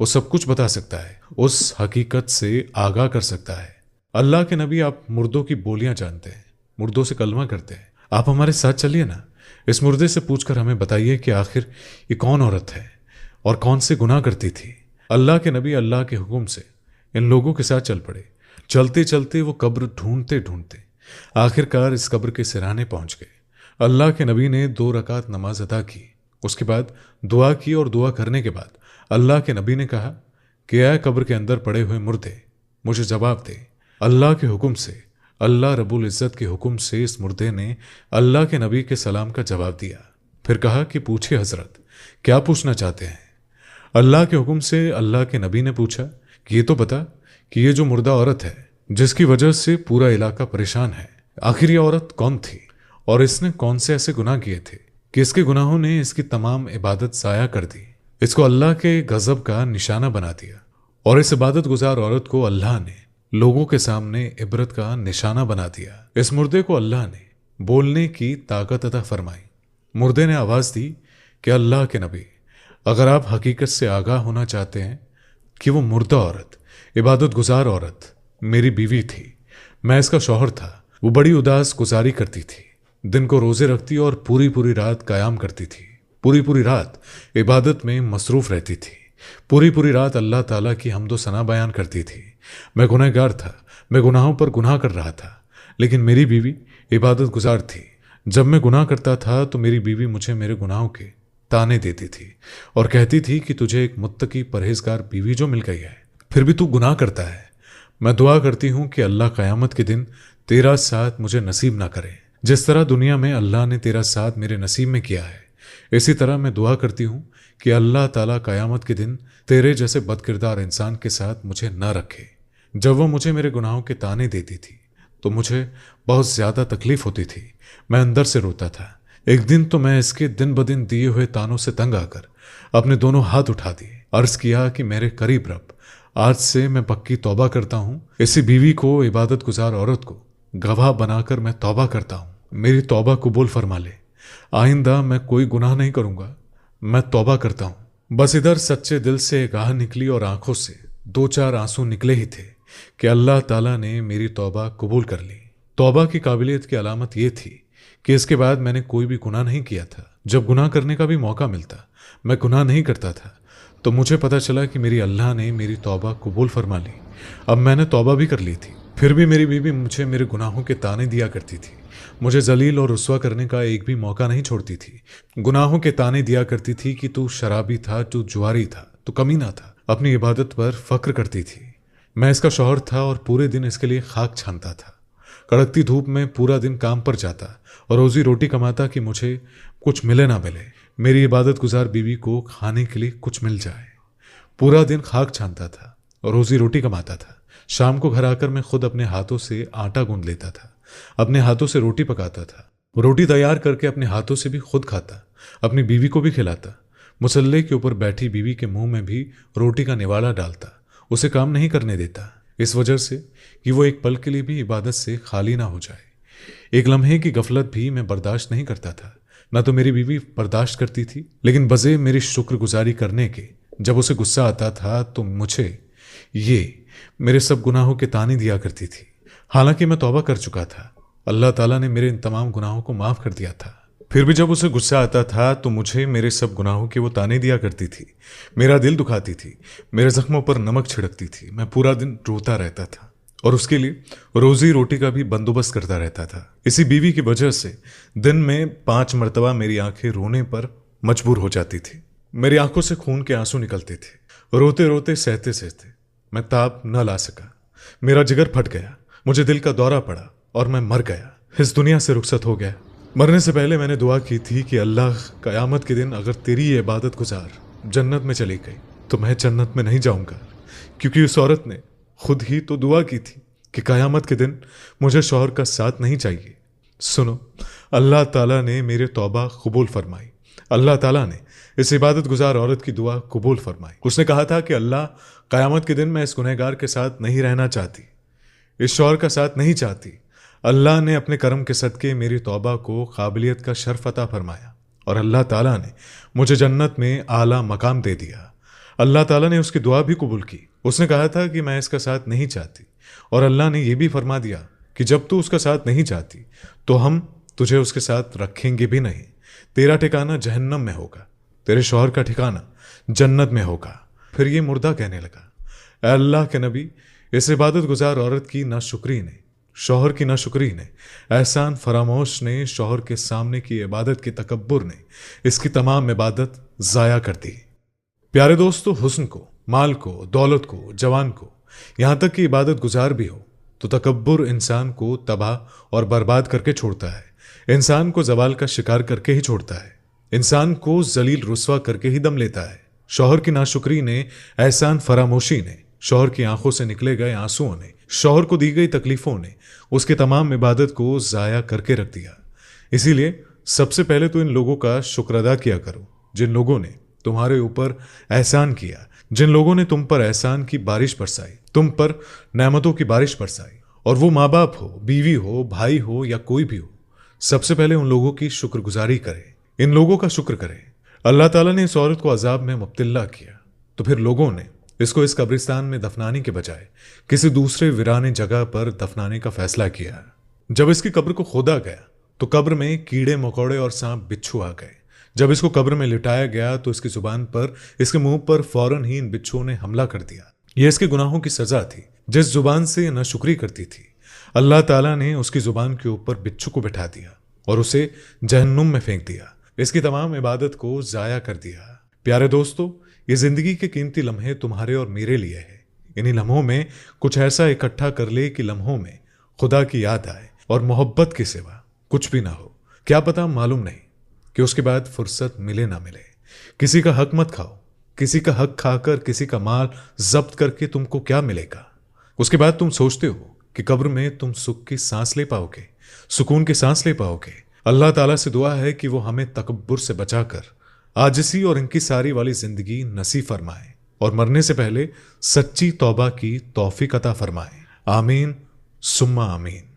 وہ سب کچھ بتا سکتا ہے، اس حقیقت سے آگاہ کر سکتا ہے۔ اللہ کے نبی، آپ مردوں کی بولیاں جانتے ہیں، مردوں سے کلمہ کرتے ہیں، آپ ہمارے ساتھ چلیے نا، اس مردے سے پوچھ کر ہمیں بتائیے کہ آخر یہ کون عورت ہے اور کون سے گناہ کرتی تھی۔ اللہ کے نبی اللہ کے حکم سے ان لوگوں کے ساتھ چل پڑے۔ چلتے چلتے وہ قبر ڈھونڈتے ڈھونڈتے آخر کار اس قبر کے سرانے پہنچ گئے۔ اللہ کے نبی نے 2 رکعت نماز ادا کی، اس کے بعد دعا کی، اور دعا کرنے کے بعد اللہ کے نبی نے کہا کہ اے قبر کے اندر پڑے ہوئے مردے، مجھے جواب دے۔ اللہ کے حکم سے، اللہ رب العزت کے حکم سے اس مردے نے اللہ کے نبی کے سلام کا جواب دیا۔ پھر کہا کہ پوچھے حضرت، کیا پوچھنا چاہتے ہیں؟ اللہ کے حکم سے اللہ کے نبی نے پوچھا کہ یہ تو بتا کہ یہ جو مردہ عورت ہے جس کی وجہ سے پورا علاقہ پریشان ہے، آخر یہ عورت کون تھی اور اس نے کون سے ایسے گناہ کیے تھے کہ اس کے گناہوں نے اس کی تمام عبادت ضائع کر دی، اس کو اللہ کے غضب کا نشانہ بنا دیا، اور اس عبادت گزار عورت کو اللہ نے لوگوں کے سامنے عبرت کا نشانہ بنا دیا۔ اس مردے کو اللہ نے بولنے کی طاقت عطا فرمائی۔ مردے نے آواز دی کہ اللہ کے نبی، اگر آپ حقیقت سے آگاہ ہونا چاہتے ہیں کہ وہ مردہ عورت، عبادت گزار عورت میری بیوی تھی، میں اس کا شوہر تھا، وہ بڑی اداس گزاری کرتی تھی، دن کو روزے رکھتی اور پوری رات قیام کرتی تھی، پوری رات عبادت میں مصروف رہتی تھی، پوری رات اللہ تعالیٰ کی حمد و ثنا بیان کرتی تھی۔ میں گناہ گار تھا، میں گناہوں پر گناہ کر رہا تھا، لیکن میری بیوی عبادت گزار تھی۔ جب میں گناہ کرتا تھا تو میری بیوی مجھے میرے گناہوں کے تانے دیتی تھی اور کہتی تھی کہ تجھے ایک متقی پرہیزگار بیوی جو مل گئی ہے، پھر بھی تو گناہ کرتا ہے۔ میں دعا کرتی ہوں کہ اللہ قیامت کے دن تیرا ساتھ مجھے نصیب نہ کرے، جس طرح دنیا میں اللہ نے تیرا ساتھ میرے نصیب میں کیا ہے، اسی طرح میں دعا کرتی ہوں کہ اللہ تعالیٰ قیامت کے دن تیرے جیسے بد کردار انسان کے ساتھ مجھے نہ رکھے۔ جب وہ مجھے میرے گناہوں کے تانے دیتی تھی تو مجھے بہت زیادہ تکلیف ہوتی تھی، میں اندر سے روتا تھا۔ ایک دن تو میں اس کے دن بدن دیے ہوئے تانوں سے تنگ آ کر اپنے دونوں ہاتھ اٹھا دیے، عرض کیا کہ میرے قریب رب، آج سے میں پکی توبہ کرتا ہوں، اسی بیوی کو، عبادت گزار عورت کو گواہ بنا کر میں توبہ کرتا ہوں، میری توبہ قبول فرما لے، آئندہ میں کوئی گناہ نہیں کروں گا، میں توبہ کرتا ہوں۔ بس ادھر سچے دل سے ایک آہ نکلی اور آنکھوں سے 2-4 آنسو نکلے ہی تھے کہ اللہ تعالیٰ نے میری توبہ قبول کر لی۔ توبہ کی قابلیت کی علامت یہ تھی کہ اس کے بعد میں نے کوئی بھی گناہ نہیں کیا تھا۔ جب گناہ کرنے کا بھی موقع ملتا میں گناہ نہیں کرتا تھا، تو مجھے پتہ چلا کہ میری اللہ نے میری توبہ قبول فرما لی۔ اب میں نے توبہ بھی کر لی تھی، پھر بھی میری بیوی مجھے میرے گناہوں کے تانے دیا کرتی تھی، مجھے ذلیل اور رسوا کرنے کا ایک بھی موقع نہیں چھوڑتی تھی۔ گناہوں کے تانے دیا کرتی تھی کہ تو شرابی تھا، تو جواری تھا، تو کمینہ تھا، اپنی عبادت پر فخر کرتی تھی۔ میں اس کا شوہر تھا اور پورے دن اس کے لیے خاک چھانتا تھا، کڑکتی دھوپ میں پورا دن کام پر جاتا اور روزی روٹی کماتا کہ مجھے کچھ ملے نہ ملے، میری عبادت گزار بیوی کو کھانے کے لیے کچھ مل جائے۔ پورا دن خاک چھانتا تھا اور روزی روٹی کماتا تھا۔ شام کو گھر آ کر میں خود اپنے ہاتھوں سے آٹا گوندھ لیتا تھا، اپنے ہاتھوں سے روٹی پکاتا تھا، روٹی تیار کر کے اپنے ہاتھوں سے بھی خود کھاتا، اپنی بیوی کو بھی کھلاتا، مصلے کے اوپر بیٹھی بیوی کے منہ میں بھی روٹی کا نوالا ڈالتا، اسے کام نہیں کرنے دیتا، اس وجہ سے کہ وہ ایک پل کے لیے بھی عبادت سے خالی نہ ہو جائے۔ ایک لمحے کی غفلت بھی میں برداشت نہیں کرتا تھا، نہ تو میری بیوی برداشت کرتی تھی، لیکن بجے میری شکر گزاری کرنے کے جب اسے غصہ آتا تھا تو مجھے یہ میرے سب گناہوں کے تانے دیا کرتی تھی، حالانکہ میں توبہ کر چکا تھا۔ اللہ تعالیٰ نے میرے ان تمام گناہوں کو معاف کر دیا تھا، پھر بھی جب اسے غصہ آتا تھا تو مجھے میرے سب گناہوں کے وہ تانے دیا کرتی تھی، میرا دل دکھاتی تھی، میرے زخموں پر نمک چھڑکتی تھی، میں پورا دن روتا رہتا تھا اور اس کے لیے روزی روٹی کا بھی بندوبست کرتا رہتا تھا۔ اسی بیوی کی وجہ سے دن میں 5 مرتبہ میری آنکھیں رونے پر مجبور ہو جاتی تھی، میری آنکھوں سے خون کے آنسو نکلتے تھے، روتے روتے سہتے سہتے میں تاب نہ لا سکا، میرا جگر پھٹ گیا، مجھے دل کا دورہ پڑا اور میں مر گیا، اس دنیا سے رخصت ہو گیا۔ مرنے سے پہلے میں نے دعا کی تھی کہ اللہ قیامت کے دن اگر تیری یہ عبادت گزار جنت میں چلی گئی تو میں جنت میں نہیں جاؤں گا، کیونکہ اس عورت نے خود ہی تو دعا کی تھی کہ قیامت کے دن مجھے شوہر کا ساتھ نہیں چاہیے۔ سنو، اللہ تعالیٰ نے میرے توبہ قبول فرمائی، اللہ تعالیٰ نے اس عبادت گزار عورت کی دعا قبول فرمائی۔ اس نے کہا تھا کہ اللہ قیامت کے دن میں اس گنہگار کے ساتھ نہیں رہنا چاہتی، اس شوہر کا ساتھ نہیں چاہتی۔ اللہ نے اپنے کرم کے صدقے میری توبہ کو قابلیت کا شرف عطا فرمایا اور اللہ تعالیٰ نے مجھے جنت میں اعلیٰ مقام دے دیا۔ اللہ تعالیٰ نے اس کی دعا بھی قبول کی۔ اس نے کہا تھا کہ میں اس کا ساتھ نہیں چاہتی، اور اللہ نے یہ بھی فرما دیا کہ جب تو اس کا ساتھ نہیں چاہتی تو ہم تجھے اس کے ساتھ رکھیں گے بھی نہیں، تیرا ٹھکانہ جہنم میں ہوگا، تیرے شوہر کا ٹھکانہ جنت میں ہوگا۔ پھر یہ مردہ کہنے لگا، اے اللہ کے نبی، اس عبادت گزار عورت کی ناشکری نے، شوہر کی ناشکری نے، احسان فراموش نے، شوہر کے سامنے کی عبادت کے تکبر نے اس کی تمام عبادت ضائع کر دی۔ پیارے دوستو، حسن کو، مال کو، دولت کو، جوان کو، یہاں تک کہ عبادت گزار بھی ہو تو تکبر انسان کو تباہ اور برباد کر کے چھوڑتا ہے، انسان کو زوال کا شکار کر کے ہی چھوڑتا ہے، انسان کو ذلیل رسوا کر کے ہی دم لیتا ہے۔ شوہر کی ناشکری نے، احسان فراموشی نے، شوہر کی آنکھوں سے نکلے گئے آنسوؤں نے، شوہر کو دی گئی تکلیفوں نے اس کی تمام عبادت کو ضائع کر کے رکھ دیا۔ اسی لیے سب سے پہلے تو ان لوگوں کا شکر ادا کیا کرو جن لوگوں نے تمہارے اوپر احسان کیا، جن لوگوں نے تم پر احسان کی بارش برسائی، تم پر نعمتوں کی بارش برسائی، اور وہ ماں باپ ہو، بیوی ہو، بھائی ہو یا کوئی بھی ہو، سب سے پہلے ان لوگوں کی شکر گزاری کرے، ان لوگوں کا شکر کرے۔ اللہ تعالیٰ نے اس عورت کو عذاب میں مبتلا کیا تو پھر لوگوں نے اس کو اس قبرستان میں دفنانے کے بجائے کسی دوسرے ویرانے جگہ پر دفنانے کا فیصلہ کیا۔ جب اس کی قبر کو کھودا گیا تو قبر میں کیڑے مکوڑے اور سانپ بچھو آ گئے۔ جب اس کو قبر میں لٹایا گیا تو اس کی زبان پر، اس کے منہ پر فوراً ہی ان بچھوؤں نے حملہ کر دیا۔ یہ اس کے گناہوں کی سزا تھی۔ جس زبان سے یہ ناشکری کرتی تھی، اللہ تعالیٰ نے اس کی زبان کے اوپر بچھو کو بٹھا دیا اور اسے جہنم میں پھینک دیا، اس کی تمام عبادت کو ضائع کر دیا۔ پیارے دوستو، یہ زندگی کے قیمتی لمحے تمہارے اور میرے لیے ہے۔ انہی لمحوں میں کچھ ایسا اکٹھا کر لے کہ لمحوں میں خدا کی یاد آئے اور محبت کے سوا کچھ بھی نہ ہو۔ کیا پتہ، معلوم نہیں کہ اس کے بعد فرصت ملے نہ ملے۔ کسی کا حق مت کھاؤ، کسی کا حق کھا کر کسی کا مال ضبط کر کے تم کو کیا ملے گا؟ اس کے بعد تم سوچتے ہو کہ قبر میں تم سکھ کی سانس لے پاؤ گے، سکون کی سانس لے پاؤ گے۔ اللہ تعالیٰ سے دعا ہے کہ وہ ہمیں تکبر سے بچا کر عاجزی اور انکساری والی زندگی نصیب فرمائے اور مرنے سے پہلے سچی توبہ کی توفیق عطا فرمائے۔ آمین ثم آمین۔